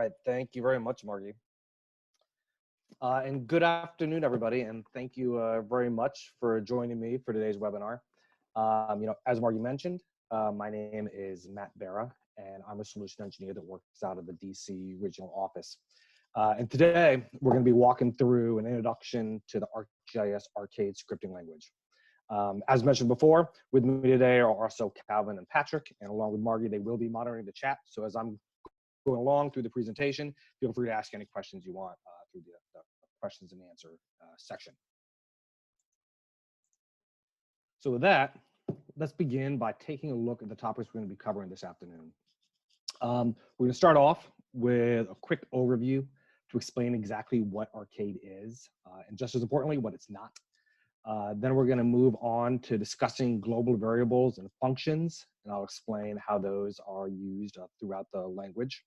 right, thank you very much, Margie. And good afternoon, everybody, and thank you very much for joining me for today's webinar. As Margie mentioned, my name is Matt Barra, and I'm a solution engineer that works out of the DC regional office. And today, we're going to be walking through an introduction to the ArcGIS Arcade scripting language. As mentioned before, with me today are also Calvin and Patrick, and along with Margie, they will be monitoring the chat. So as I'm going along through the presentation, feel free to ask any questions you want through the questions and answer section. So with that, let's begin by taking a look at the topics we're going to be covering this afternoon. We're going to start off with a quick overview to explain exactly what Arcade is, and just as importantly, what it's not. Then we're going to move on to discussing global variables and functions, and I'll explain how those are used throughout the language.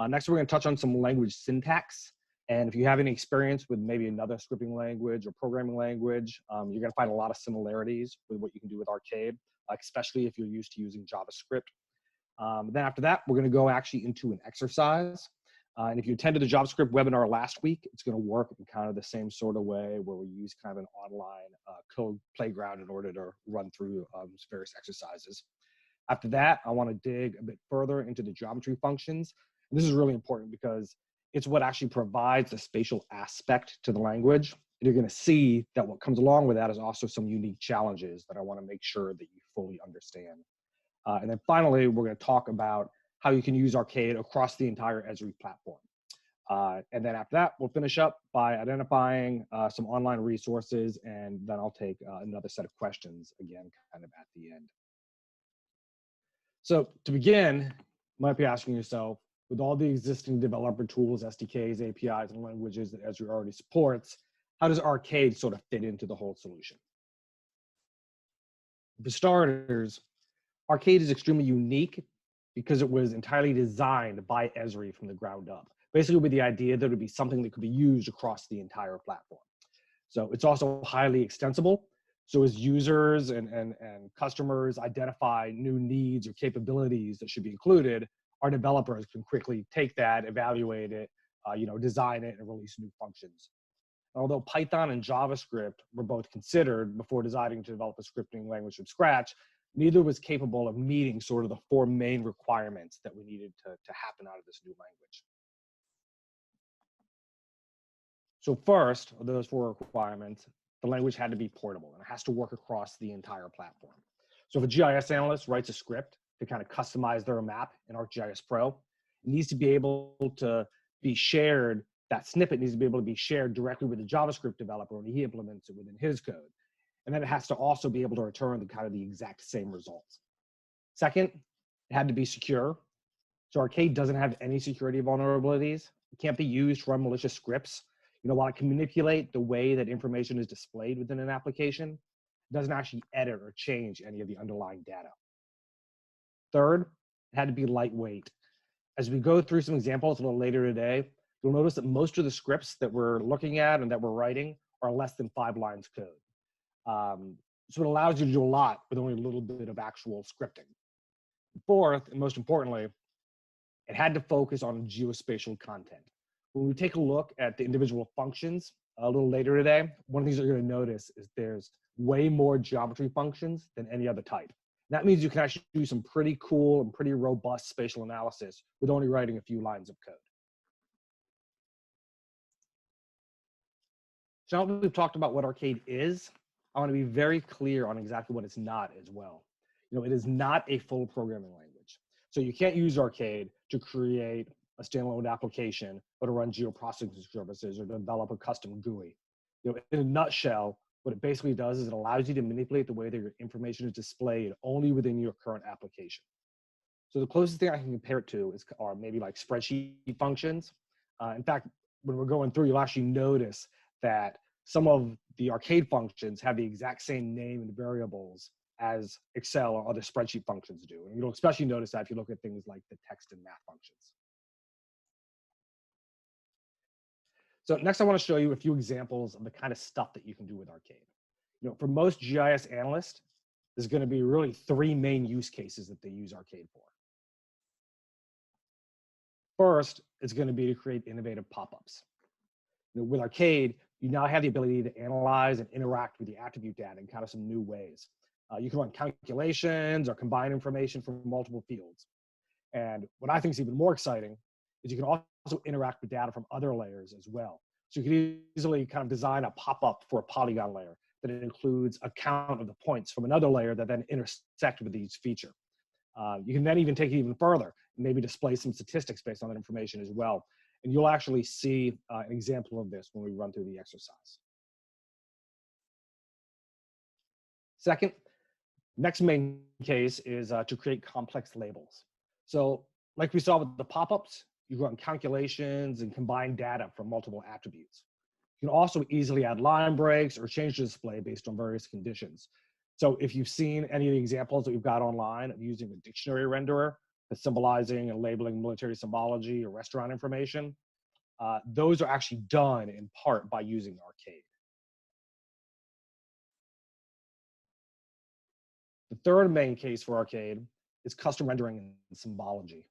Next, we're going to touch on some language syntax. And if you have any experience with maybe another scripting language or programming language, you're going to find a lot of similarities with what you can do with Arcade, especially if you're used to using JavaScript. Then after that, we're going to go actually into an exercise. And if you attended the JavaScript webinar last week, it's going to work in kind of the same sort of way where we use kind of an online code playground in order to run through various exercises. After that, I want to dig a bit further into the geometry functions. And this is really important because it's what actually provides a spatial aspect to the language. And you're going to see that what comes along with that is also some unique challenges that I want to make sure that you fully understand. And then finally, we're going to talk about how you can use Arcade across the entire Esri platform. And then after that, we'll finish up by identifying some online resources, and then I'll take another set of questions again, kind of at the end. So to begin, you might be asking yourself, with all the existing developer tools, SDKs, APIs, and languages that Esri already supports, how does Arcade sort of fit into the whole solution? For starters, Arcade is extremely unique because it was entirely designed by Esri from the ground up, basically with the idea that it would be something that could be used across the entire platform. So it's also highly extensible. So as users and customers identify new needs or capabilities that should be included, our developers can quickly take that, evaluate it, design it, and release new functions. Although Python and JavaScript were both considered before deciding to develop a scripting language from scratch, neither was capable of meeting sort of the four main requirements that we needed to happen out of this new language. So first of those four requirements, the language had to be portable, and it has to work across the entire platform. So if a GIS analyst writes a script to kind of customize their map in ArcGIS Pro, it needs to be able to be shared. That snippet needs to be able to be shared directly with the JavaScript developer when he implements it within his code. And then it has to also be able to return the exact same results. Second, it had to be secure. So Arcade doesn't have any security vulnerabilities. It can't be used to run malicious scripts. While it can manipulate the way that information is displayed within an application, it doesn't actually edit or change any of the underlying data. Third, it had to be lightweight. As we go through some examples a little later today, you'll notice that most of the scripts that we're looking at and that we're writing are less than 5 lines code. So it allows you to do a lot with only a little bit of actual scripting. Fourth, and most importantly, it had to focus on geospatial content. When we take a look at the individual functions a little later today, one of the things you're going to notice is there's way more geometry functions than any other type. That means you can actually do some pretty cool and pretty robust spatial analysis with only writing a few lines of code. So now that we've talked about what Arcade is, I want to be very clear on exactly what it's not as well. It is not a full programming language. So you can't use Arcade to create a standalone application or to run geoprocessing services or develop a custom GUI. In a nutshell, what it basically does is it allows you to manipulate the way that your information is displayed only within your current application. So the closest thing I can compare it to are maybe like spreadsheet functions. In fact, when we're going through, you'll actually notice that some of the Arcade functions have the exact same name and variables as Excel or other spreadsheet functions do. And you'll especially notice that if you look at things like the text and math functions. So next I want to show you a few examples of the kind of stuff that you can do with Arcade. For most GIS analysts, there's going to be really 3 main use cases that they use Arcade for. First, it's going to be to create innovative pop-ups. With Arcade, you now have the ability to analyze and interact with the attribute data in kind of some new ways. You can run calculations or combine information from multiple fields. And what I think is even more exciting is you can also interact with data from other layers as well. So you can easily kind of design a pop-up for a polygon layer that includes a count of the points from another layer that then intersect with each feature. You can then even take it even further, and maybe display some statistics based on that information as well. And you'll actually see an example of this when we run through the exercise. Second, next main case is to create complex labels. So like we saw with the pop-ups, you run calculations and combine data from multiple attributes. You can also easily add line breaks or change the display based on various conditions. So if you've seen any of the examples that we've got online of using a dictionary renderer for symbolizing and labeling military symbology or restaurant information, those are actually done in part by using Arcade. The third main case for Arcade is custom rendering and symbology.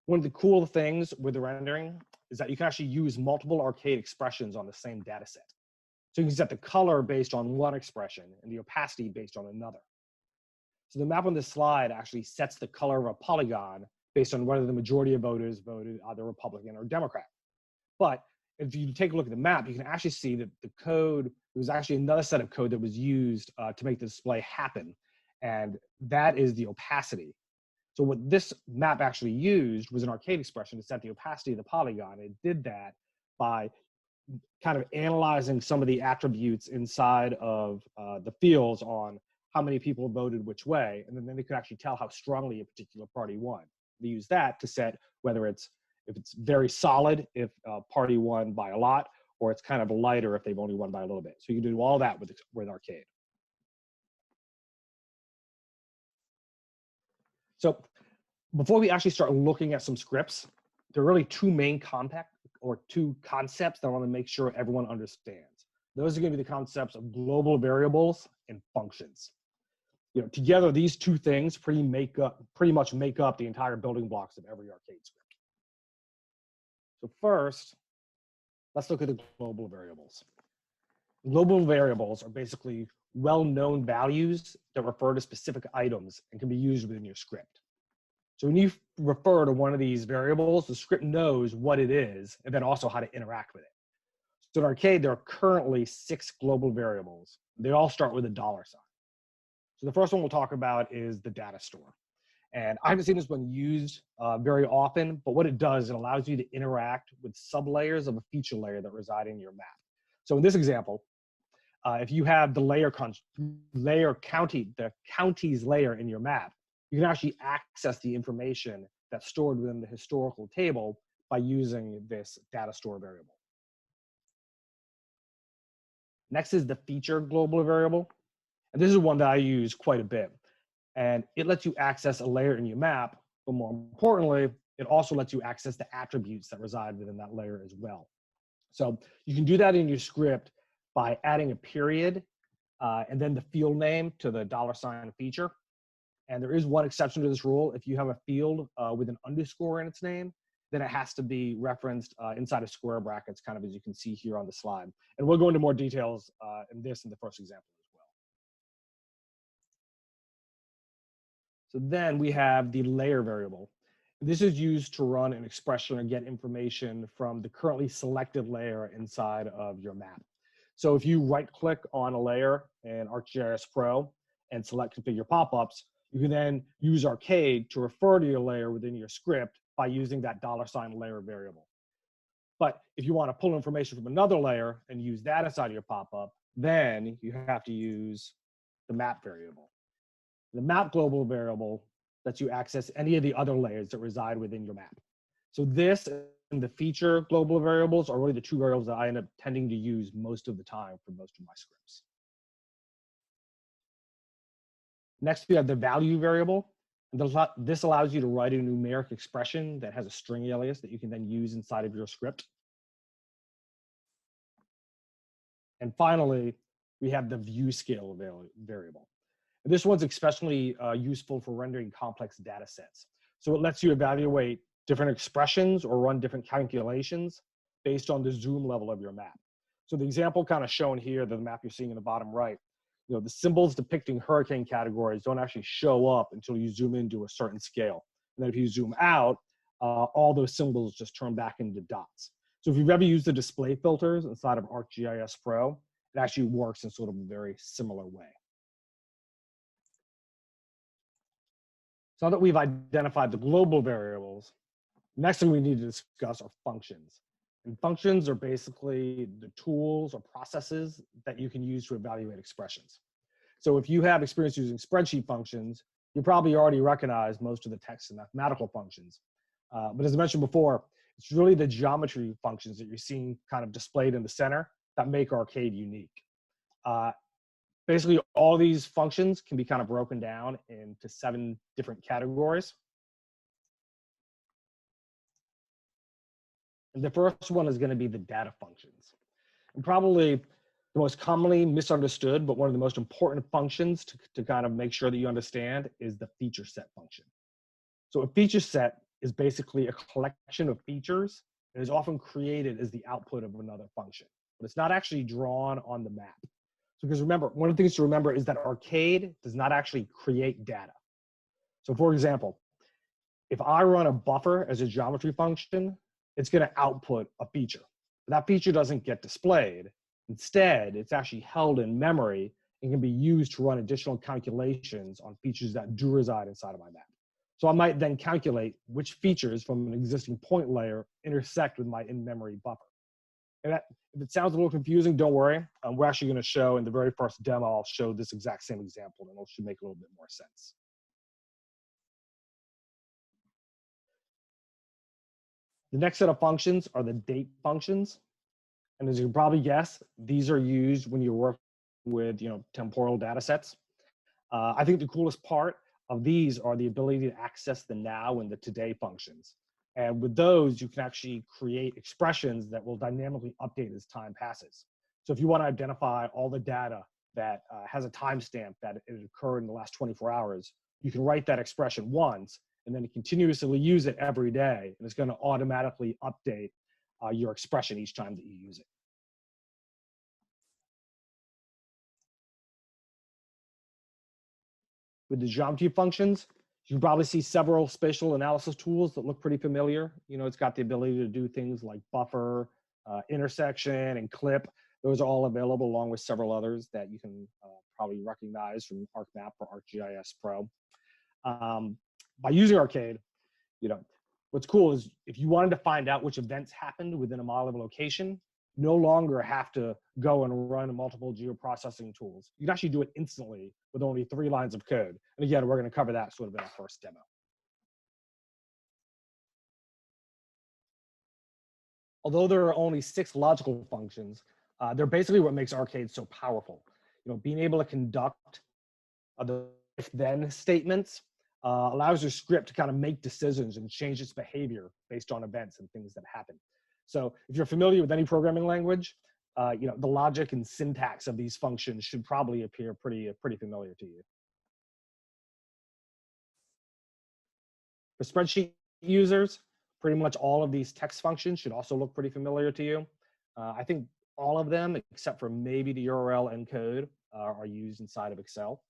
One of the cool things with the rendering is that you can actually use multiple Arcade expressions on the same data set. So you can set the color based on one expression and the opacity based on another. So the map on this slide actually sets the color of a polygon based on whether the majority of voters voted either Republican or Democrat. But if you take a look at the map, you can actually see that the code, there was actually another set of code that was used to make the display happen. And that is the opacity. So what this map actually used was an Arcade expression to set the opacity of the polygon. It did that by kind of analyzing some of the attributes inside of the fields on how many people voted which way, and then they could actually tell how strongly a particular party won. They use that to set whether if it's very solid if a party won by a lot, or it's kind of lighter if they've only won by a little bit. So you can do all that with Arcade. So before we actually start looking at some scripts, there are really two concepts that I want to make sure everyone understands. Those are going to be the concepts of global variables and functions. Together, these two things pretty much make up the entire building blocks of every Arcade script. So first, let's look at the global variables. Global variables are basically well-known values that refer to specific items and can be used within your script. So when you refer to one of these variables, the script knows what it is and then also how to interact with it. So in Arcade, there are currently 6 global variables. They all start with a $sign. So the first one we'll talk about is the data store. And I haven't seen this one used very often, but what it does, it allows you to interact with sublayers of a feature layer that reside in your map. So in this example, if you have the counties layer in your map, you can actually access the information that's stored within the historical table by using this data store variable. Next is the feature global variable. And this is one that I use quite a bit. And it lets you access a layer in your map, but more importantly, it also lets you access the attributes that reside within that layer as well. So you can do that in your script by adding a period and then the field name to the $sign feature. And there is one exception to this rule. If you have a field with an underscore in its name, then it has to be referenced inside of square brackets, kind of as you can see here on the slide. And we'll go into more details in the first example as well. So then we have the layer variable. This is used to run an expression or get information from the currently selected layer inside of your map. So if you right-click on a layer in ArcGIS Pro and select Configure Popups, you can then use Arcade to refer to your layer within your script by using that $sign layer variable. But if you want to pull information from another layer and use that inside of your pop-up, then you have to use the map variable. The map global variable lets you access any of the other layers that reside within your map. So this and the feature global variables are really the two variables that I end up tending to use most of the time for most of my scripts. Next, we have the value variable. This allows you to write a numeric expression that has a string alias that you can then use inside of your script. And finally, we have the view scale variable. This one's especially useful for rendering complex data sets. So it lets you evaluate different expressions or run different calculations based on the zoom level of your map. So the example kind of shown here, the map you're seeing in the bottom right, the symbols depicting hurricane categories don't actually show up until you zoom into a certain scale. And then if you zoom out, all those symbols just turn back into dots. So if you've ever used the display filters inside of ArcGIS Pro, it actually works in sort of a very similar way. So now that we've identified the global variables, next thing we need to discuss are functions. And functions are basically the tools or processes that you can use to evaluate expressions. So if you have experience using spreadsheet functions, you probably already recognize most of the text and mathematical functions. But as I mentioned before, it's really the geometry functions that you're seeing kind of displayed in the center that make Arcade unique. Basically, all these functions can be kind of broken down into 7 different categories. And the first one is going to be the data functions. And probably the most commonly misunderstood, but one of the most important functions to kind of make sure that you understand is the feature set function. So a feature set is basically a collection of features that is often created as the output of another function, but it's not actually drawn on the map. So because remember, one of the things to remember is that Arcade does not actually create data. So for example, if I run a buffer as a geometry function, it's going to output a feature. But that feature doesn't get displayed. Instead, it's actually held in memory and can be used to run additional calculations on features that do reside inside of my map. So I might then calculate which features from an existing point layer intersect with my in-memory buffer. And if it sounds a little confusing, don't worry. We're actually going to show in the very first demo, I'll show this exact same example, and it should make a little bit more sense. The next set of functions are the date functions. And as you can probably guess, these are used when you work with temporal data sets. I think the coolest part of these are the ability to access the now and the today functions. And with those, you can actually create expressions that will dynamically update as time passes. So if you want to identify all the data that has a timestamp that it occurred in the last 24 hours, you can write that expression once and then continuously use it every day. And it's going to automatically update your expression each time that you use it. With the geometry functions, you can probably see several spatial analysis tools that look pretty familiar. It's got the ability to do things like buffer, intersection, and clip. Those are all available along with several others that you can probably recognize from ArcMap or ArcGIS Pro. By using Arcade, what's cool is if you wanted to find out which events happened within a model of a location, no longer have to go and run multiple geoprocessing tools. You can actually do it instantly with only 3 lines of code. And again, we're going to cover that sort of in our first demo. Although there are only 6 logical functions, they're basically what makes Arcade so powerful. Being able to conduct the if-then statements allows your script to kind of make decisions and change its behavior based on events and things that happen. So if you're familiar with any programming language, the logic and syntax of these functions should probably appear pretty familiar to you. For spreadsheet users, pretty much all of these text functions should also look pretty familiar to you. I think all of them, except for maybe the URL encode, are used inside of Excel.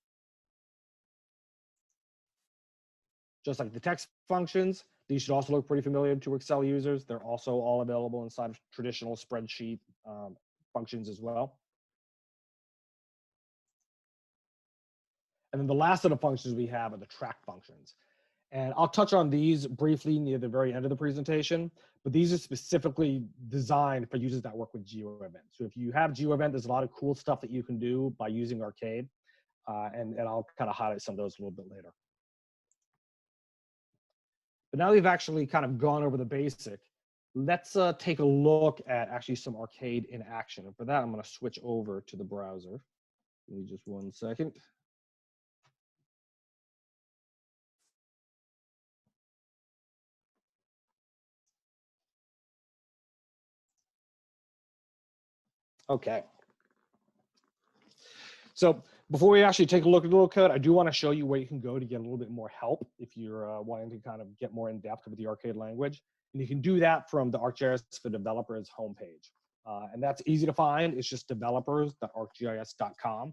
Just like the text functions, these should also look pretty familiar to Excel users. They're also all available inside of traditional spreadsheet functions as well. And then the last set of functions we have are the track functions. And I'll touch on these briefly near the very end of the presentation, but these are specifically designed for users that work with GeoEvent. So if you have GeoEvent, there's a lot of cool stuff that you can do by using Arcade, and I'll kind of highlight some of those a little bit later. But now we've actually kind of gone over the basic, let's take a look at actually some Arcade in action. And for that, I'm going to switch over to the browser. Give me just 1 second. Okay. So Before we actually take a look at the little code, I do want to show you where you can go to get a little bit more help if you're wanting to kind of get more in depth with the Arcade language. And you can do that from the ArcGIS for Developers homepage. And that's easy to find. It's just developers.arcgis.com.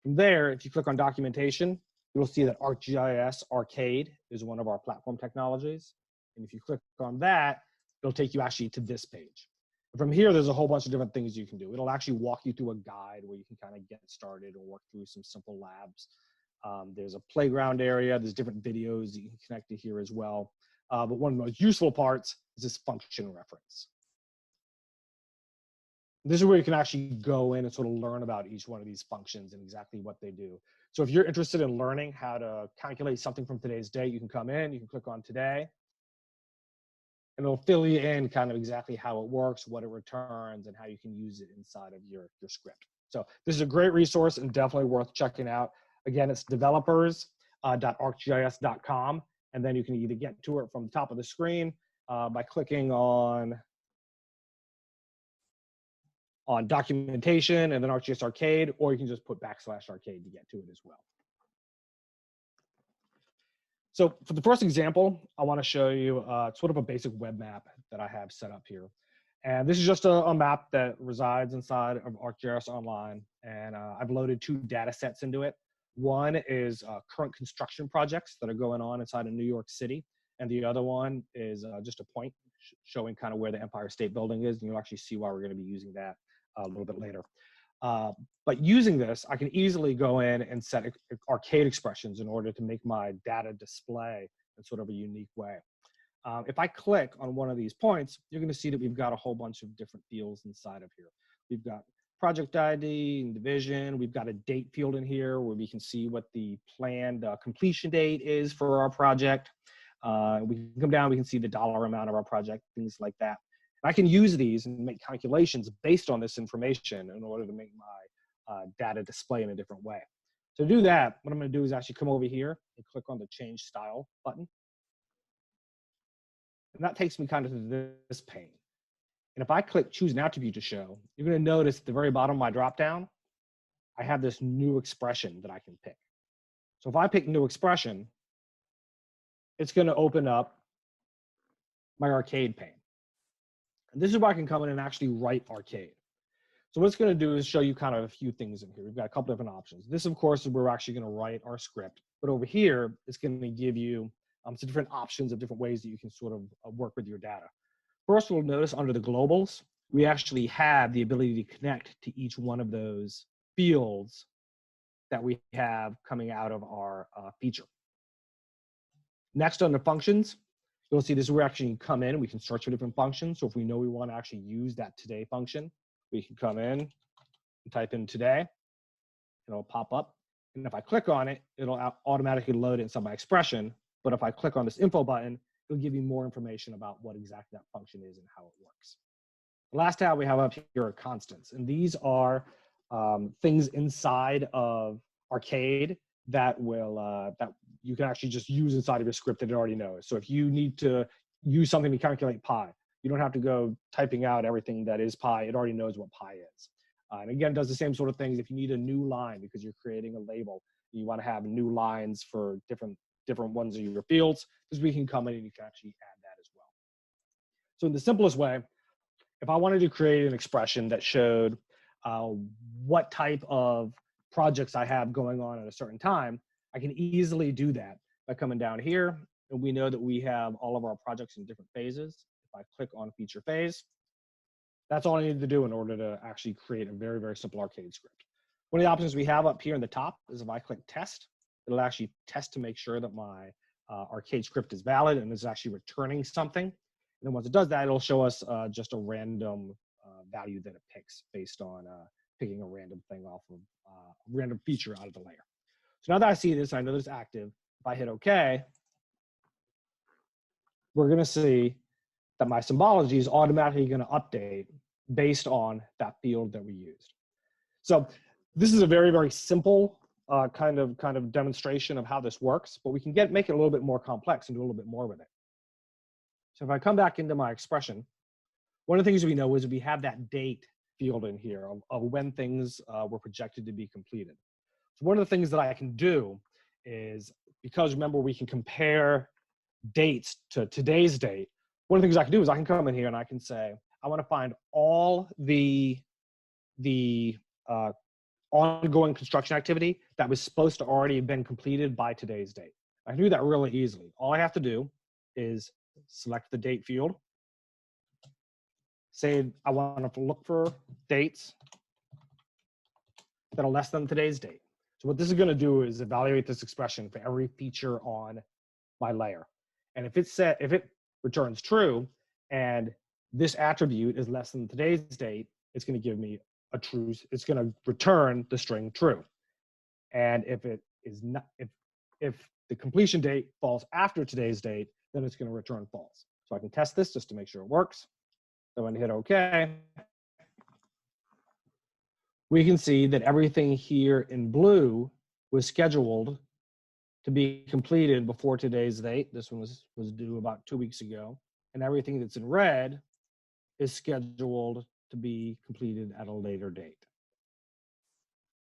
From there, if you click on documentation, you'll see that ArcGIS Arcade is one of our platform technologies. And if you click on that, it'll take you actually to this page. From here, there's a whole bunch of different things you can do. It'll actually walk you through a guide where you can kind of get started or work through some simple labs. There's a playground area. There's different videos that you can connect to here as well. But one of the most useful parts is this function reference. This is where you can actually go in and sort of learn about each one of these functions and exactly what they do. So if you're interested in learning how to calculate something from today's date, you can come in, you can click on today, and it'll fill you in kind of exactly how it works, what it returns, and how you can use it inside of your script. So this is a great resource and definitely worth checking out. Again, it's developers.arcgis.com, and then you can either get to it from the top of the screen by clicking on documentation and then ArcGIS Arcade, or you can just put \arcade to get to it as well. So for the first example, I want to show you sort of a basic web map that I have set up here. And this is just a map that resides inside of ArcGIS Online. And I've loaded 2 data sets into it. One is current construction projects that are going on inside of New York City. And the other one is just a point showing kind of where the Empire State Building is. And you'll actually see why we're going to be using that a little bit later. But using this, I can easily go in and set arcade expressions in order to make my data display in sort of a unique way. If I click on one of these points, you're going to see that we've got a whole bunch of different fields inside of here. We've got project ID and division. We've got a date field in here where we can see what the planned completion date is for our project. We can come down, we can see the dollar amount of our project, things like that. I can use these and make calculations based on this information in order to make my data display in a different way. To do that, what I'm going to do is actually come over here and click on the Change Style button. And that takes me kind of to this pane. And if I click Choose an Attribute to Show, you're going to notice at the very bottom of my dropdown, I have this new expression that I can pick. So if I pick New Expression, it's going to open up my Arcade pane. And this is where I can come in and actually write Arcade. So what it's going to do is show you kind of a few things in here. We've got a couple different options. This, of course, is where we're actually going to write our script. But over here, it's going to give you some different options of different ways that you can sort of work with your data. First, we'll notice under the globals, we actually have the ability to connect to each one of those fields that we have coming out of our feature. Next, under functions, you'll see this is where we actually come in. We can search for different functions. So if we know we want to actually use that today function, we can come in and type in today. It'll pop up. And if I click on it, it'll automatically load it inside my expression. But if I click on this info button, it'll give you more information about what exactly that function is and how it works. The last tab we have up here are constants. And these are things inside of Arcade that will that you can actually just use inside of your script that it already knows. So if you need to use something to calculate pi, you don't have to go typing out everything that is pi. It already knows what pi is. And again, it does the same sort of things. If you need a new line because you're creating a label, you want to have new lines for different ones of your fields, because we can come in and you can actually add that as well. So in the simplest way, if I wanted to create an expression that showed what type of projects I have going on at a certain time, I can easily do that by coming down here. And we know that we have all of our projects in different phases. If I click on feature phase, that's all I need to do in order to actually create a very, very simple Arcade script. One of the options we have up here in the top is if I click test, it'll actually test to make sure that my Arcade script is valid and is actually returning something. And then once it does that, it'll show us just a random value that it picks based on picking a random thing off of a random feature out of the layer. So now that I see this, I know that it's active. If I hit OK, we're going to see that my symbology is automatically going to update based on that field that we used. So this is a very, very simple kind of demonstration of how this works, but we can make it a little bit more complex and do a little bit more with it. So if I come back into my expression, one of the things we know is we have that date field in here of when things were projected to be completed. So one of the things that I can do is, because remember we can compare dates to today's date, one of the things I can do is I can come in here and I can say, I want to find all the ongoing construction activity that was supposed to already have been completed by today's date. I can do that really easily. All I have to do is select the date field, say I want to look for dates that are less than today's date. So what this is going to do is evaluate this expression for every feature on my layer. And if it returns true and this attribute is less than today's date, it's going to give me a true, it's going to return the string true. And if it is not, if the completion date falls after today's date, then it's going to return false. So I can test this just to make sure it works. So when I hit OK, we can see that everything here in blue was scheduled to be completed before today's date. This one was due about 2 weeks ago. And everything that's in red is scheduled to be completed at a later date.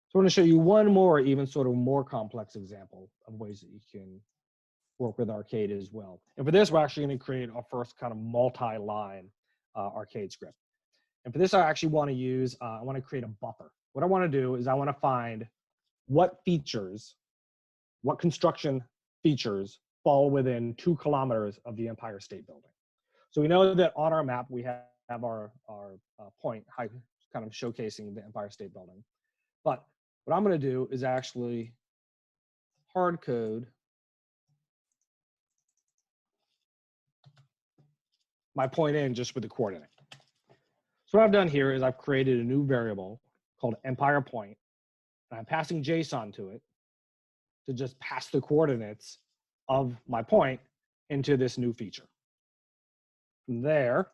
So I want to show you one more, even sort of more complex example of ways that you can work with Arcade as well. And for this, we're actually going to create our first kind of multi-line Arcade script. And for this, I actually want to use, I want to create a buffer. What I want to do is I want to find what features, what construction features fall within 2 kilometers of the Empire State Building. So we know that on our map, we have our point kind of showcasing the Empire State Building. But what I'm going to do is actually hard code my point in just with the coordinate. So what I've done here is I've created a new variable called Empire Point, and I'm passing JSON to it to just pass the coordinates of my point into this new feature. From there,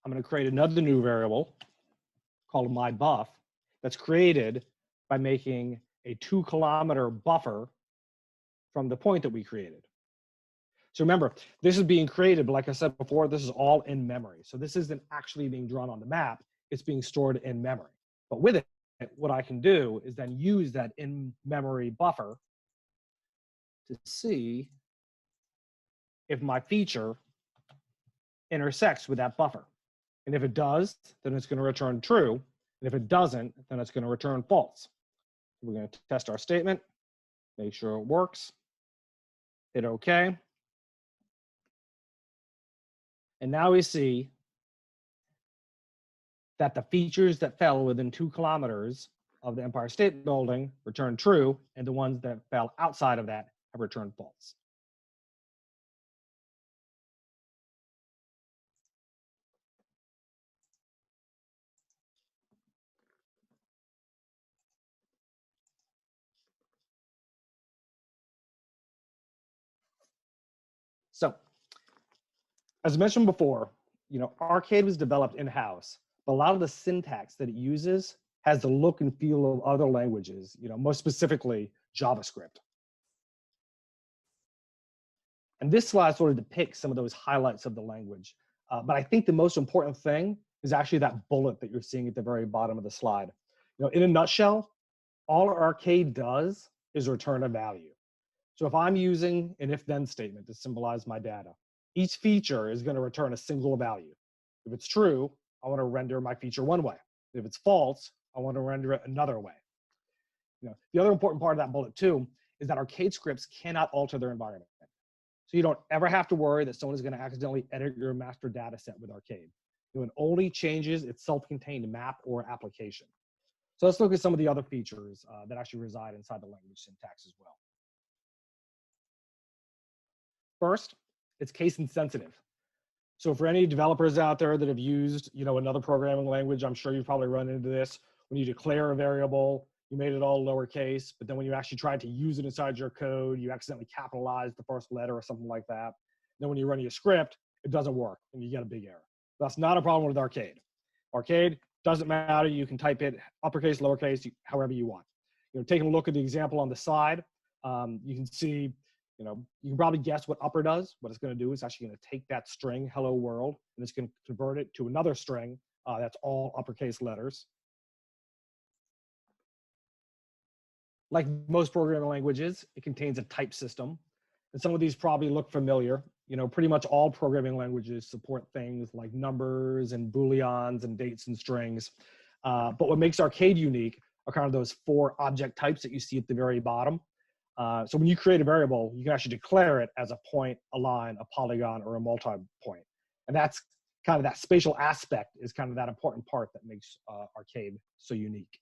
I'm going to create another new variable called myBuff that's created by making a 2 kilometer buffer from the point that we created. So remember, this is being created, but like I said before, this is all in memory. So this isn't actually being drawn on the map, it's being stored in memory. But with it, what I can do is then use that in-memory buffer to see if my feature intersects with that buffer. And if it does, then it's going to return true. And if it doesn't, then it's going to return false. We're going to test our statement, make sure it works, hit OK. And now we see that the features that fell within 2 kilometers of the Empire State Building returned true, and the ones that fell outside of that have returned false. So, as I mentioned before, Arcade was developed in-house, but a lot of the syntax that it uses has the look and feel of other languages, most specifically JavaScript. And this slide sort of depicts some of those highlights of the language. But I think the most important thing is actually that bullet that you're seeing at the very bottom of the slide. In a nutshell, all Arcade does is return a value. So if I'm using an if-then statement to symbolize my data, each feature is going to return a single value. If it's true, I want to render my feature one way. If it's false, I want to render it another way. The other important part of that bullet too is that Arcade scripts cannot alter their environment. So you don't ever have to worry that someone is going to accidentally edit your master data set with Arcade. It only changes its self-contained map or application. So let's look at some of the other features that actually reside inside the language syntax as well. First, it's case insensitive. So for any developers out there that have used, another programming language, I'm sure you've probably run into this. When you declare a variable, you made it all lowercase, but then when you actually tried to use it inside your code, you accidentally capitalized the first letter or something like that. Then when you're running a script, it doesn't work and you get a big error. That's not a problem with Arcade. Arcade doesn't matter. You can type it uppercase, lowercase, however you want. Taking a look at the example on the side, you can see, you can probably guess what upper does. What it's going to do is actually going to take that string, hello world, and it's going to convert it to another string that's all uppercase letters. Like most programming languages, it contains a type system. And some of these probably look familiar. Pretty much all programming languages support things like numbers and booleans and dates and strings. But what makes Arcade unique are kind of those 4 object types that you see at the very bottom. So when you create a variable, you can actually declare it as a point, a line, a polygon, or a multi-point. And that's kind of that spatial aspect is kind of that important part that makes Arcade so unique.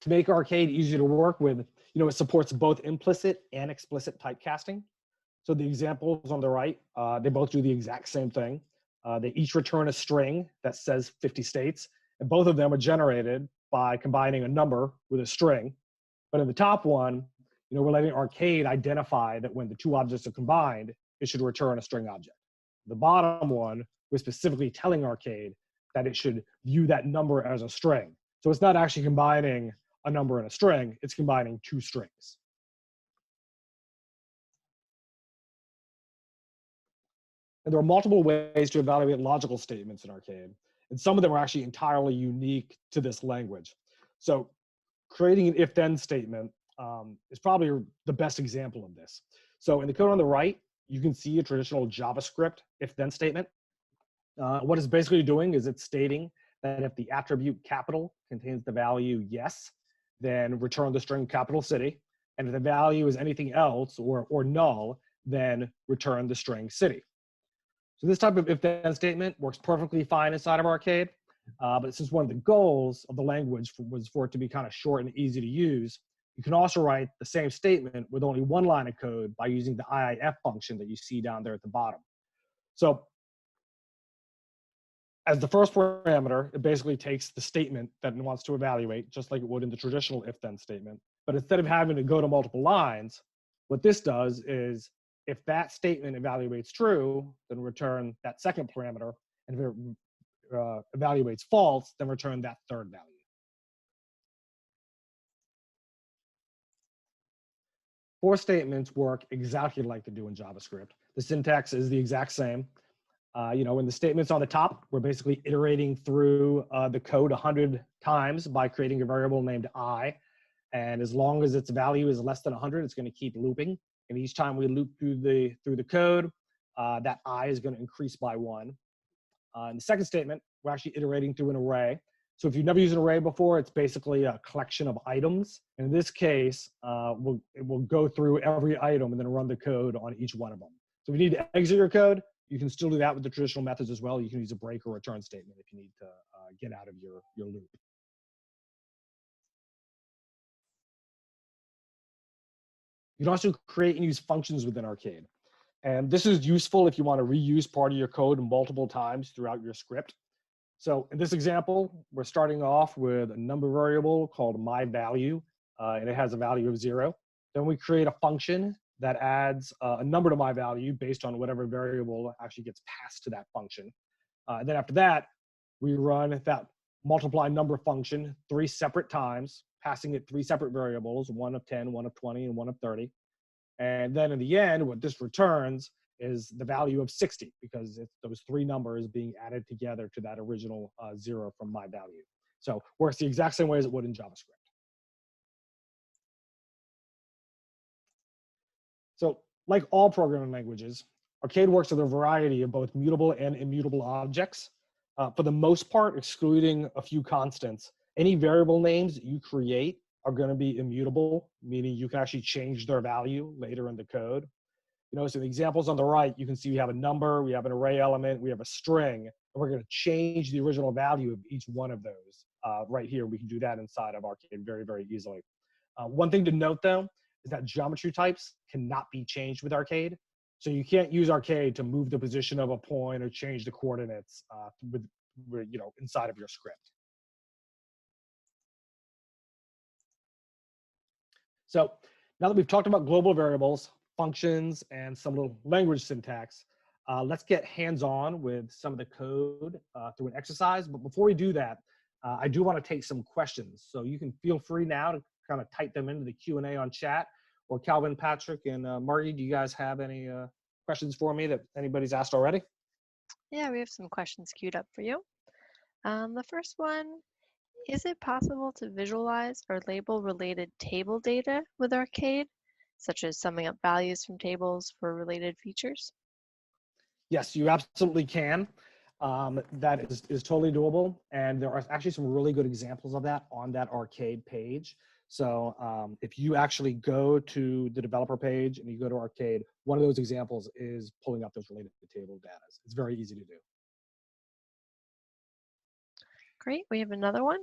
To make Arcade easier to work with, it supports both implicit and explicit typecasting. So the examples on the right, they both do the exact same thing. They each return a string that says 50 states, and both of them are generated by combining a number with a string. But in the top one, we're letting Arcade identify that when the 2 objects are combined, it should return a string object. The bottom one, we're specifically telling Arcade that it should view that number as a string. So it's not actually combining a number and a string, it's combining 2 strings. And there are multiple ways to evaluate logical statements in Arcade, and some of them are actually entirely unique to this language. So creating an if-then statement is probably the best example of this. So in the code on the right, you can see a traditional JavaScript if-then statement. What it's basically doing is it's stating that if the attribute capital contains the value yes, then return the string capital city. And if the value is anything else or null, then return the string city. So this type of if-then statement works perfectly fine inside of Arcade. But since one of the goals of the language was for it to be kind of short and easy to use, you can also write the same statement with only 1 line of code by using the IIF function that you see down there at the bottom. So as the first parameter, it basically takes the statement that it wants to evaluate, just like it would in the traditional if-then statement. But instead of having to go to multiple lines, what this does is if that statement evaluates true, then return that second parameter. And if it evaluates false, then return that third value. For statements work exactly like they do in JavaScript. The syntax is the exact same. In the statements on the top, we're basically iterating through the code 100 times by creating a variable named I. And as long as its value is less than 100, it's going to keep looping. And each time we loop through the code, that I is going to increase by 1. In the second statement, we're actually iterating through an array. So if you've never used an array before, it's basically a collection of items. In this case, it will go through every item and then run the code on each one of them. So if you need to exit your code, you can still do that with the traditional methods as well. You can use a break or return statement if you need to get out of your loop. You can also create and use functions within Arcade. And this is useful if you want to reuse part of your code multiple times throughout your script. So in this example, we're starting off with a number variable called myValue, and it has a value of 0. Then we create a function that adds a number to myValue based on whatever variable actually gets passed to that function. And then after that, we run that multiply number function 3 separate times, passing it 3 separate variables, 1 of 10, 1 of 20, and 1 of 30. And then in the end, what this returns is the value of 60 because it's those 3 numbers being added together to that original 0 from myValue. So works the exact same way as it would in JavaScript. So like all programming languages, Arcade works with a variety of both mutable and immutable objects. For the most part, excluding a few constants, any variable names that you create are going to be immutable, meaning you can actually change their value later in the code. So the examples on the right, you can see we have a number, we have an array element, we have a string, and we're going to change the original value of each one of those. Right here, we can do that inside of Arcade very, very easily. One thing to note, though, is that geometry types cannot be changed with Arcade. So you can't use Arcade to move the position of a point or change the coordinates inside of your script. So now that we've talked about global variables, functions, and some little language syntax, let's get hands-on with some of the code through an exercise. But before we do that, I do want to take some questions. So you can feel free now to kind of type them into the Q&A on chat. Or Calvin, Patrick, and Marty, do you guys have any questions for me that anybody's asked already? Yeah, we have some questions queued up for you. The first one, is it possible to visualize or label related table data with Arcade, such as summing up values from tables for related features? Yes, you absolutely can. That is totally doable. And there are actually some really good examples of that on that Arcade page. So if you actually go to the developer page and you go to Arcade, one of those examples is pulling up those related table data. It's very easy to do. Great, we have another one.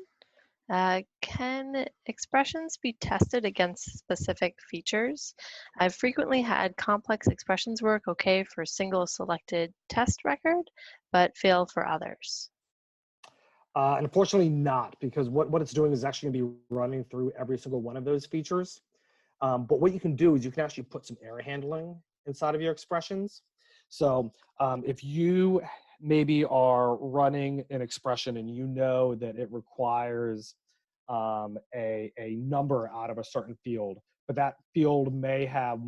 Can expressions be tested against specific features? I've frequently had complex expressions work okay for a single selected test record, but fail for others. Unfortunately not, because what it's doing is actually gonna be running through every single one of those features. But what you can do is you can actually put some error handling inside of your expressions. So if you maybe are running an expression and you know that it requires a number out of a certain field, but that field may have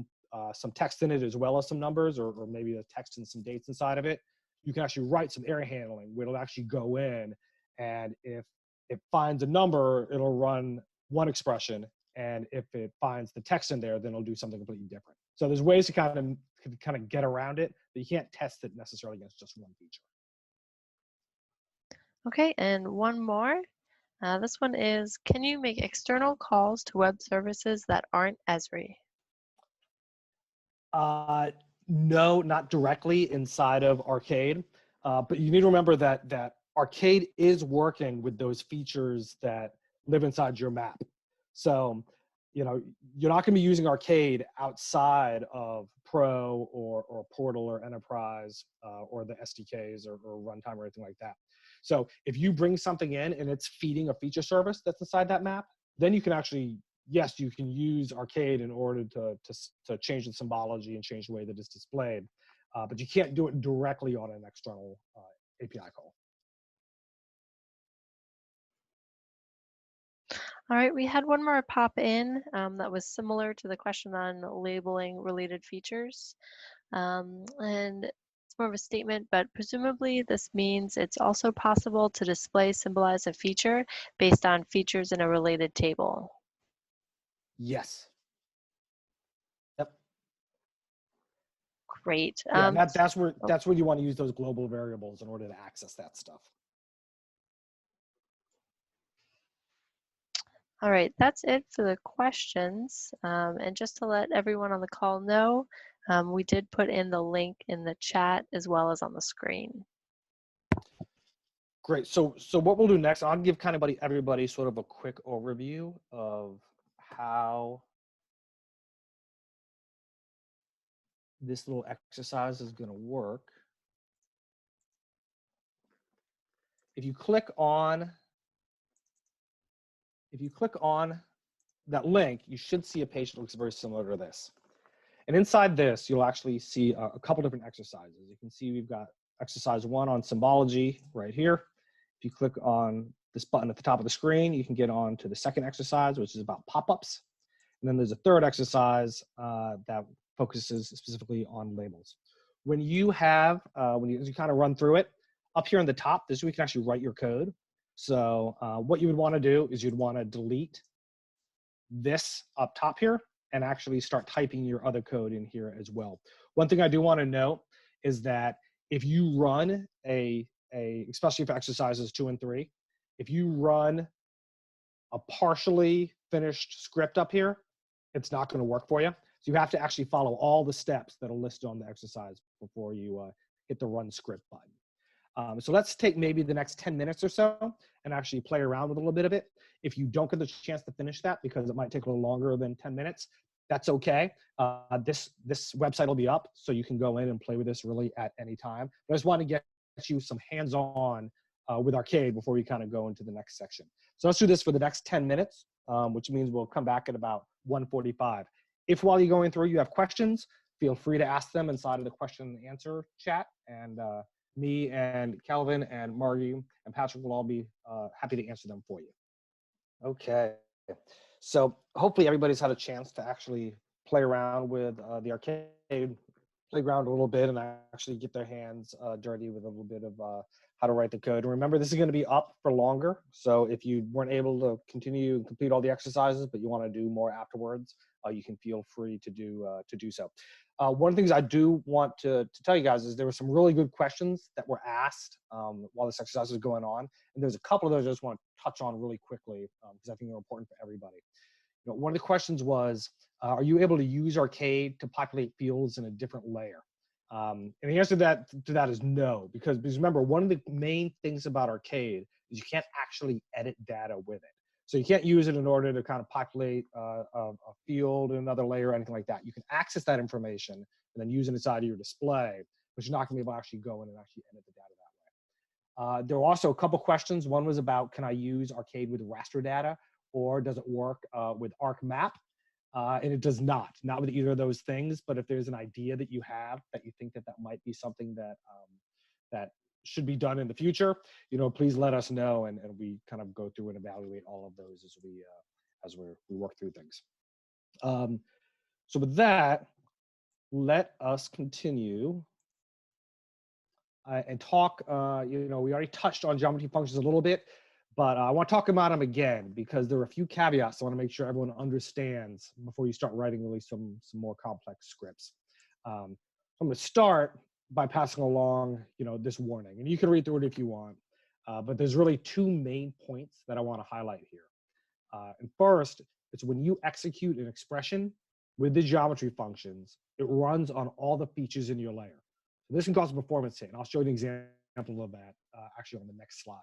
some text in it as well as some numbers, or maybe the text and some dates inside of it, you can actually write some error handling where it'll actually go in, and if it finds a number, it'll run one expression, and if it finds the text in there, then it'll do something completely different. So there's ways to kind of get around it, but you can't test it necessarily against just one feature. Okay, and one more. This one is, can you make external calls to web services that aren't Esri? Uh, no, not directly inside of Arcade, but you need to remember that Arcade is working with those features that live inside your map. So, you're not going to be using Arcade outside of Pro or Portal or Enterprise or the SDKs or Runtime or anything like that. So, if you bring something in and it's feeding a feature service that's inside that map, then you can actually, yes, you can use Arcade in order to change the symbology and change the way that it's displayed, but you can't do it directly on an external API call. All right, we had one more pop in that was similar to the question on labeling related features. And it's more of a statement, but presumably this means it's also possible to display, symbolize a feature based on features in a related table. Yes. Yep. Great. Yeah, and that's where you want to use those global variables in order to access that stuff. All right, that's it for the questions. And just to let everyone on the call know, we did put in the link in the chat as well as on the screen. Great. So what we'll do next, I'll give kind of everybody sort of a quick overview of how this little exercise is going to work. If you click on that link, you should see a page that looks very similar to this. And inside this, you'll actually see a couple different exercises. You can see we've got exercise 1 on symbology right here. If you click on this button at the top of the screen, you can get on to the second exercise, which is about pop-ups. And then there's a third exercise that focuses specifically on labels. When you have, as you kind of run through it, up here on the top, this is where you can actually write your code. So what you would want to do is you'd want to delete this up top here and actually start typing your other code in here as well. One thing I do want to note is that if you run especially for exercises 2 and 3, if you run a partially finished script up here, it's not going to work for you. So you have to actually follow all the steps that are listed on the exercise before you hit the run script button. So let's take maybe the next 10 minutes or so and actually play around with a little bit of it. If you don't get the chance to finish that because it might take a little longer than 10 minutes, that's okay. This website will be up, so you can go in and play with this really at any time. But I just want to get you some hands-on with Arcade before we kind of go into the next section. So let's do this for the next 10 minutes, which means we'll come back at about 1:45. If while you're going through you have questions, feel free to ask them inside of the question and answer chat, and me and Calvin and Margie and Patrick will all be happy to answer them for you. Okay, so hopefully everybody's had a chance to actually play around with the Arcade playground a little bit and actually get their hands dirty with a little bit of how to write the code. And remember, this is going to be up for longer. So if you weren't able to continue and complete all the exercises, but you want to do more afterwards, you can feel free to do so. One of the things I do want to tell you guys is there were some really good questions that were asked while this exercise was going on. And there's a couple of those I just want to touch on really quickly because I think they're important for everybody. You know, one of the questions was, are you able to use Arcade to populate fields in a different layer? And the answer to that is no, because remember, one of the main things about Arcade is you can't actually edit data with it. So you can't use it in order to kind of populate a field in another layer or anything like that. You can access that information and then use it inside of your display, but you're not going to be able to actually go in and actually edit the data that way. There were also a couple questions. One was about, can I use Arcade with raster data, or does it work with ArcMap? And it does not with either of those things. But if there's an idea that you have that you think that might be something that that should be done in the future, you know, please let us know, and we kind of go through and evaluate all of those as we work through things. So with that, let us continue and talk. You know, we already touched on geometry functions a little bit, but I want to talk about them again because there are a few caveats I want to make sure everyone understands before you start writing really some more complex scripts. So I'm going to start by passing along, you know, this warning, and you can read through it if you want. But there's really two main points that I want to highlight here. And first, it's when you execute an expression with the geometry functions, it runs on all the features in your layer. So this can cause a performance hit, and I'll show you an example of that actually on the next slide.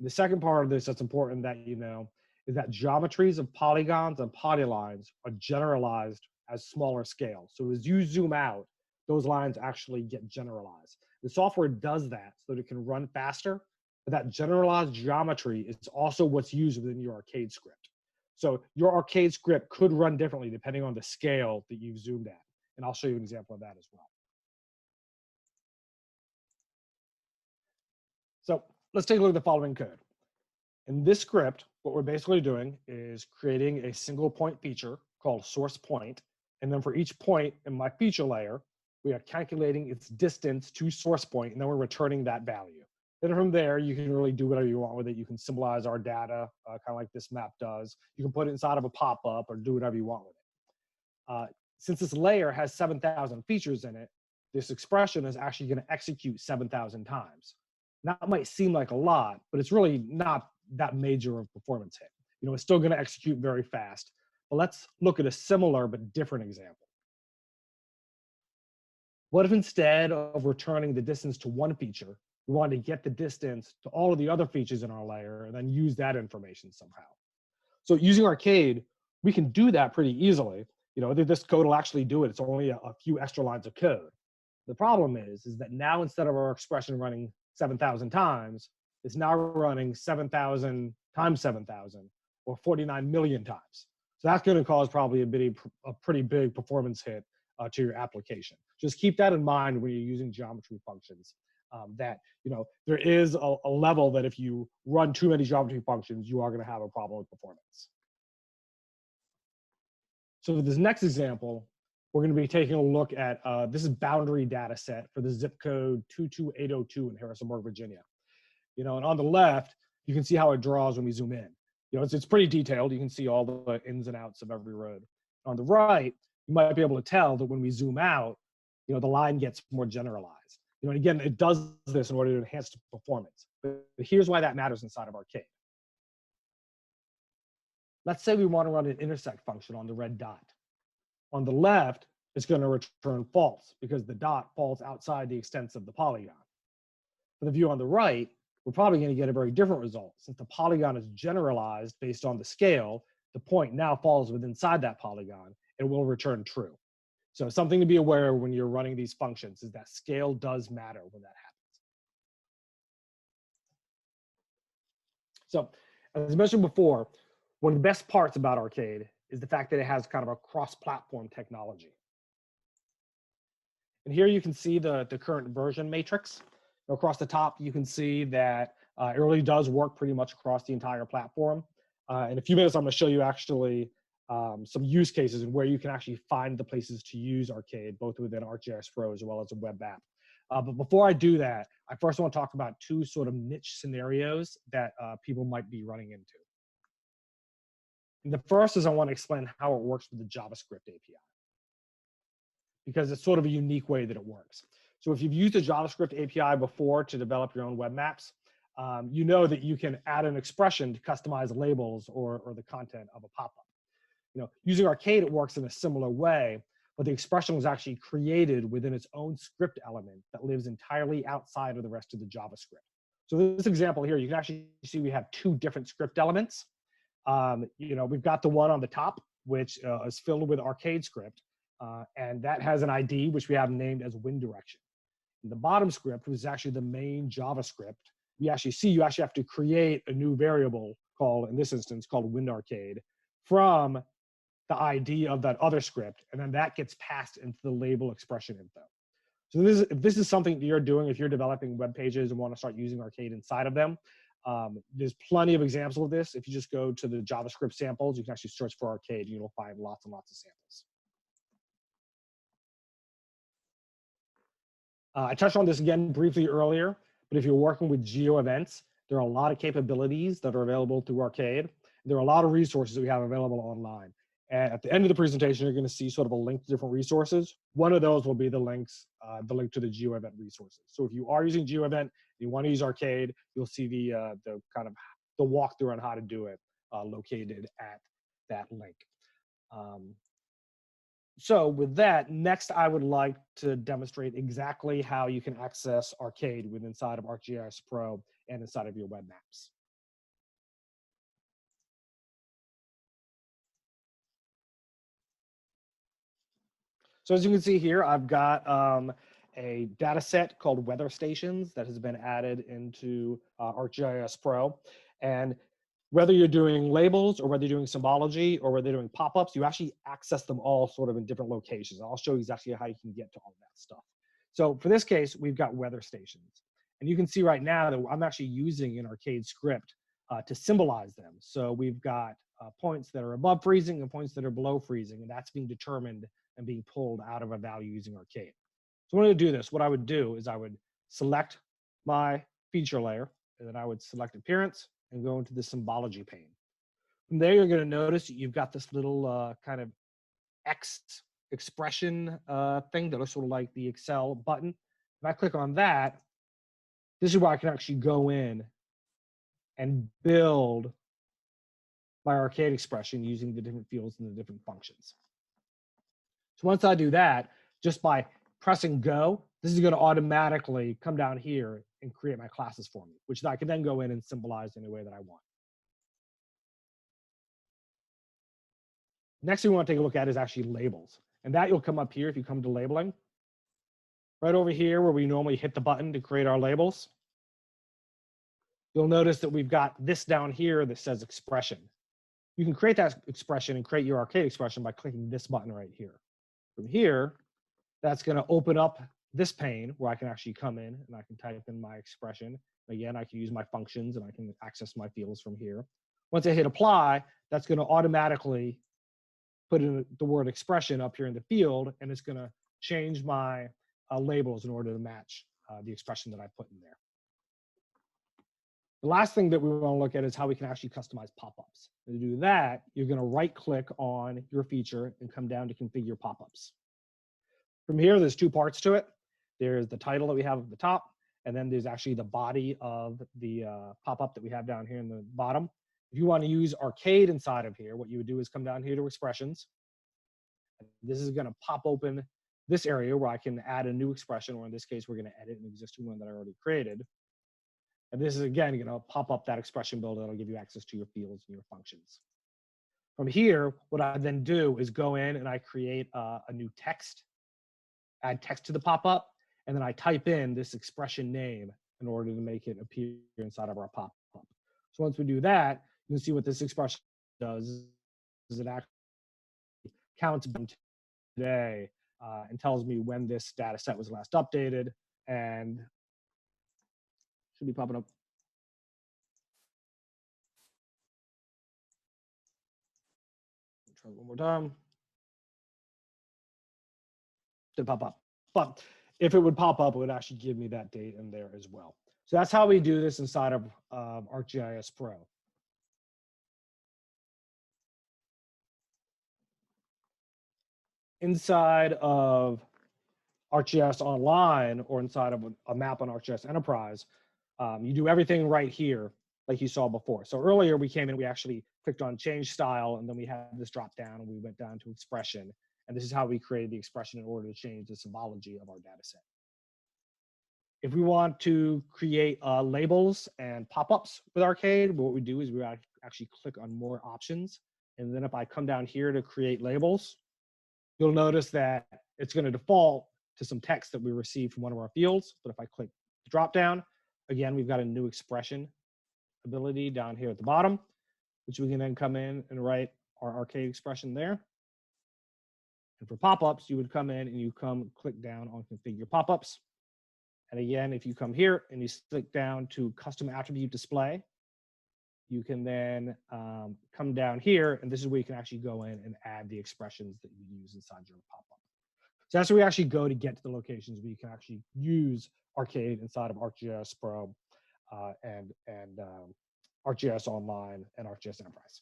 The second part of this that's important that you know is that geometries of polygons and polylines are generalized as smaller scales. So as you zoom out, those lines actually get generalized. The software does that so that it can run faster, but that generalized geometry is also what's used within your Arcade script. So your Arcade script could run differently depending on the scale that you've zoomed at. And I'll show you an example of that as well. So let's take a look at the following code. In this script, what we're basically doing is creating a single point feature called source point. And then for each point in my feature layer, we are calculating its distance to source point, and then we're returning that value. Then from there, you can really do whatever you want with it. You can symbolize our data, kind of like this map does. You can put it inside of a pop-up or do whatever you want with it. Since this layer has 7,000 features in it, this expression is actually going to execute 7,000 times. That might seem like a lot, but it's really not that major of a performance hit. You know, it's still going to execute very fast. But let's look at a similar but different example. What if instead of returning the distance to one feature, we wanted to get the distance to all of the other features in our layer and then use that information somehow? So using Arcade, we can do that pretty easily. You know, this code will actually do it. It's only a few extra lines of code. The problem is that now instead of our expression running 7,000 times, it's now running 7,000 times 7,000 or 49 million times. So that's going to cause probably a pretty big performance hit to your application. Just keep that in mind when you're using geometry functions. That, you know, there is a level that if you run too many geometry functions, you are going to have a problem with performance. So for this next example, we're going to be taking a look at this is boundary data set for the zip code 22802 in Harrisonburg, Virginia. You know, and on the left, you can see how it draws when we zoom in. You know, it's pretty detailed. You can see all the ins and outs of every road. On the right, you might be able to tell that when we zoom out, you know, the line gets more generalized. You know, and again, it does this in order to enhance the performance. But here's why that matters inside of Arcade. Let's say we want to run an intersect function on the red dot. On the left, it's going to return false because the dot falls outside the extents of the polygon. For the view on the right, we're probably going to get a very different result. Since the polygon is generalized based on the scale, the point now falls within inside that polygon and will return true. So something to be aware when you're running these functions is that scale does matter when that happens. So as I mentioned before, one of the best parts about Arcade is the fact that it has kind of a cross-platform technology. And here you can see the current version matrix. Across the top, you can see that it really does work pretty much across the entire platform. In a few minutes, I'm going to show you actually some use cases and where you can actually find the places to use Arcade, both within ArcGIS Pro as well as a web app. But before I do that, I first want to talk about two sort of niche scenarios that people might be running into. And the first is I want to explain how it works with the JavaScript API, because it's sort of a unique way that it works. So if you've used the JavaScript API before to develop your own web maps, you know that you can add an expression to customize labels or the content of a pop-up. Using Arcade, it works in a similar way, but the expression was actually created within its own script element that lives entirely outside of the rest of the JavaScript. So this example here, you can actually see we have two different script elements. We've got the one on the top, which is filled with Arcade script, and that has an ID, which we have named as win direction. And the bottom script, which is actually the main JavaScript, you actually have to create a new variable called, in this instance, called win arcade from the ID of that other script, and then that gets passed into the label expression info. So if this is something that you're doing, if you're developing web pages and want to start using Arcade inside of them, there's plenty of examples of this. If you just go to the JavaScript samples, you can actually search for Arcade, and you'll find lots and lots of samples. I touched on this again briefly earlier, but if you're working with geo events, there are a lot of capabilities that are available through Arcade. There are a lot of resources that we have available online. And at the end of the presentation, you're going to see sort of a link to different resources. One of those will be the link to the geo event resources. So if you are using geo event, you want to use Arcade, you'll see the kind of the walkthrough on how to do it located at that link. So with that, next I would like to demonstrate exactly how you can access Arcade inside of ArcGIS Pro and inside of your web maps. So as you can see here, I've got a data set called weather stations that has been added into ArcGIS Pro. And whether you're doing labels or whether you're doing symbology or whether you're doing pop-ups, you actually access them all sort of in different locations. I'll show you exactly how you can get to all that stuff. So for this case, we've got weather stations. And you can see right now that I'm actually using an Arcade script to symbolize them. So we've got points that are above freezing and points that are below freezing, and that's being determined and being pulled out of a value using Arcade. So in order to do this, what I would do is I would select my feature layer, and then I would select appearance and go into the symbology pane. From there, you're going to notice that you've got this little kind of X expression thing that looks sort of like the Excel button. If I click on that, this is where I can actually go in and build my Arcade expression using the different fields and the different functions. So once I do that, just by pressing go, this is going to automatically come down here and create my classes for me, which I can then go in and symbolize in a way that I want. Next thing we want to take a look at is actually labels. And that you'll come up here if you come to labeling. Right over here where we normally hit the button to create our labels. You'll notice that we've got this down here that says expression. You can create that expression and create your Arcade expression by clicking this button right here. From here, that's going to open up this pane where I can actually come in and I can type in my expression. Again, I can use my functions and I can access my fields from here. Once I hit apply, that's going to automatically put in the word expression up here in the field, and it's going to change my labels in order to match the expression that I put in there. The last thing that we want to look at is how we can actually customize pop-ups. To do that, you're going to right-click on your feature and come down to configure pop-ups. From here, there's two parts to it. There's the title that we have at the top, and then there's actually the body of the pop-up that we have down here in the bottom. If you want to use Arcade inside of here, what you would do is come down here to expressions. This is going to pop open this area where I can add a new expression, or in this case, we're going to edit an existing one that I already created. And this is, again, going to pop up that expression builder that'll give you access to your fields and your functions. From here, what I then do is go in and I create a new text, add text to the pop-up, and then I type in this expression name in order to make it appear inside of our pop-up. So once we do that, you can see what this expression does is it actually counts today and tells me when this data set was last updated, and should be popping up. Try it one more time. Didn't pop up. But if it would pop up, it would actually give me that date in there as well. So that's how we do this inside of ArcGIS Pro. Inside of ArcGIS Online or inside of a map on ArcGIS Enterprise, you do everything right here like you saw before. So earlier we came in, we actually clicked on change style, and then we had this drop down and we went down to expression. And this is how we created the expression in order to change the symbology of our data set. If we want to create labels and pop-ups with Arcade, what we do is we actually click on more options. And then if I come down here to create labels, you'll notice that it's going to default to some text that we received from one of our fields. But if I click the drop down, again, we've got a new expression ability down here at the bottom, which we can then come in and write our Arcade expression there. And for pop-ups, you would come in and you click down on configure pop-ups. And again, if you come here and you click down to custom attribute display, you can then come down here, and this is where you can actually go in and add the expressions that you use inside your pop-up. So that's where we actually go to get to the locations where you can actually use Arcade inside of ArcGIS Pro and ArcGIS Online and ArcGIS Enterprise.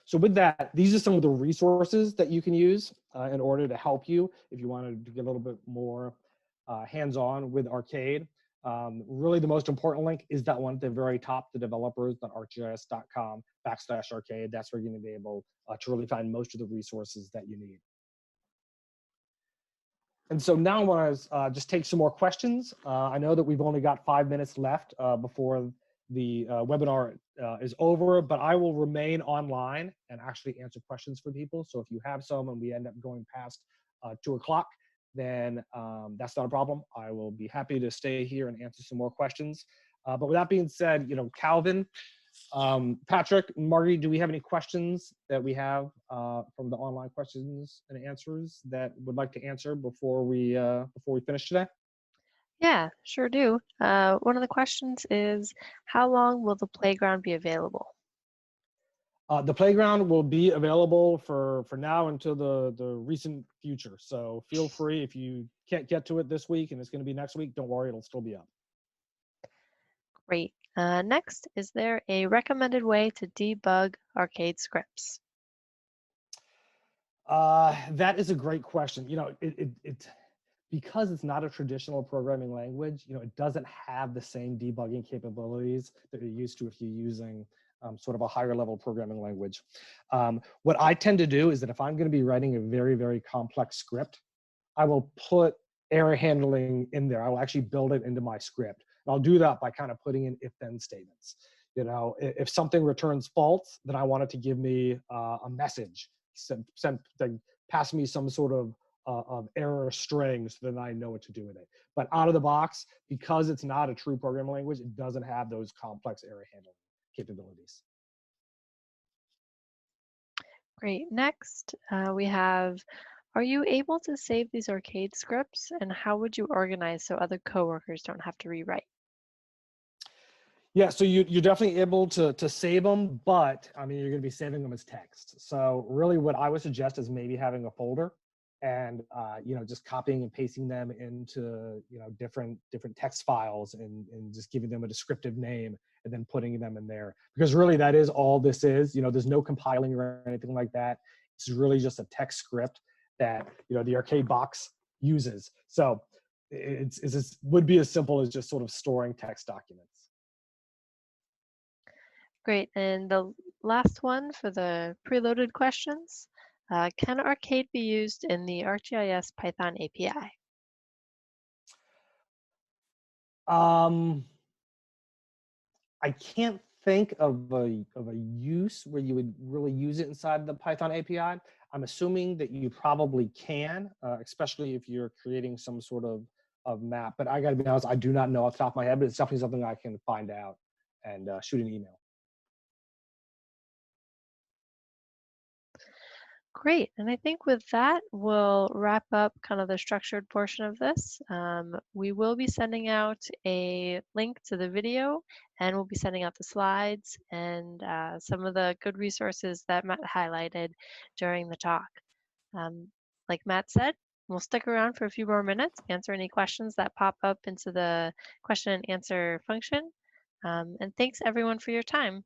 So with that, these are some of the resources that you can use in order to help you if you wanted to get a little bit more hands-on with Arcade. Really the most important link is that one at the very top, the developers.arcgis.com/arcade. That's where you're going to be able to really find most of the resources that you need. And so now I want to just take some more questions. I know that we've only got 5 minutes left before the webinar is over, but I will remain online and actually answer questions for people. So if you have some and we end up going past 2 o'clock, then that's not a problem. I will be happy to stay here and answer some more questions. But with that being said, Calvin, Patrick, Marty, do we have any questions that we have from the online questions and answers that would like to answer before we finish today? Yeah, sure do. One of the questions is, how long will the playground be available? The playground will be available for now until the recent future. So feel free, if you can't get to it this week and it's going to be next week, don't worry, it'll still be up. Great. Next, is there a recommended way to debug Arcade scripts? That is a great question. Because it's not a traditional programming language, it doesn't have the same debugging capabilities that you're used to if you're using sort of a higher level programming language. What I tend to do is that if I'm going to be writing a very, very complex script, I will put error handling in there. I will actually build it into my script. And I'll do that by kind of putting in if-then statements. If something returns false, then I want it to give me a message, pass me some sort of error string so then I know what to do with it. But out of the box, because it's not a true programming language, it doesn't have those complex error handling capabilities. Great. Next, we have, are you able to save these Arcade scripts, and how would you organize so other coworkers don't have to rewrite? Yeah, so you're definitely able to save them, but you're going to be saving them as text. So really what I would suggest is maybe having a folder and just copying and pasting them into different text files and just giving them a descriptive name and then putting them in there, because really that is all this is. There's no compiling or anything like that. It's really just a text script that the Arcade box uses. So it would be as simple as just sort of storing text documents. Great. And the last one for the preloaded questions, can Arcade be used in the ArcGIS Python API? I can't think of a use where you would really use it inside the Python API. I'm assuming that you probably can, especially if you're creating some sort of map. But I got to be honest, I do not know off the top of my head, but it's definitely something I can find out and shoot an email. Great. And I think with that, we'll wrap up kind of the structured portion of this. We will be sending out a link to the video, and we'll be sending out the slides and some of the good resources that Matt highlighted during the talk. Um, like Matt said, we'll stick around for a few more minutes, answer any questions that pop up into the question and answer function. And thanks everyone for your time.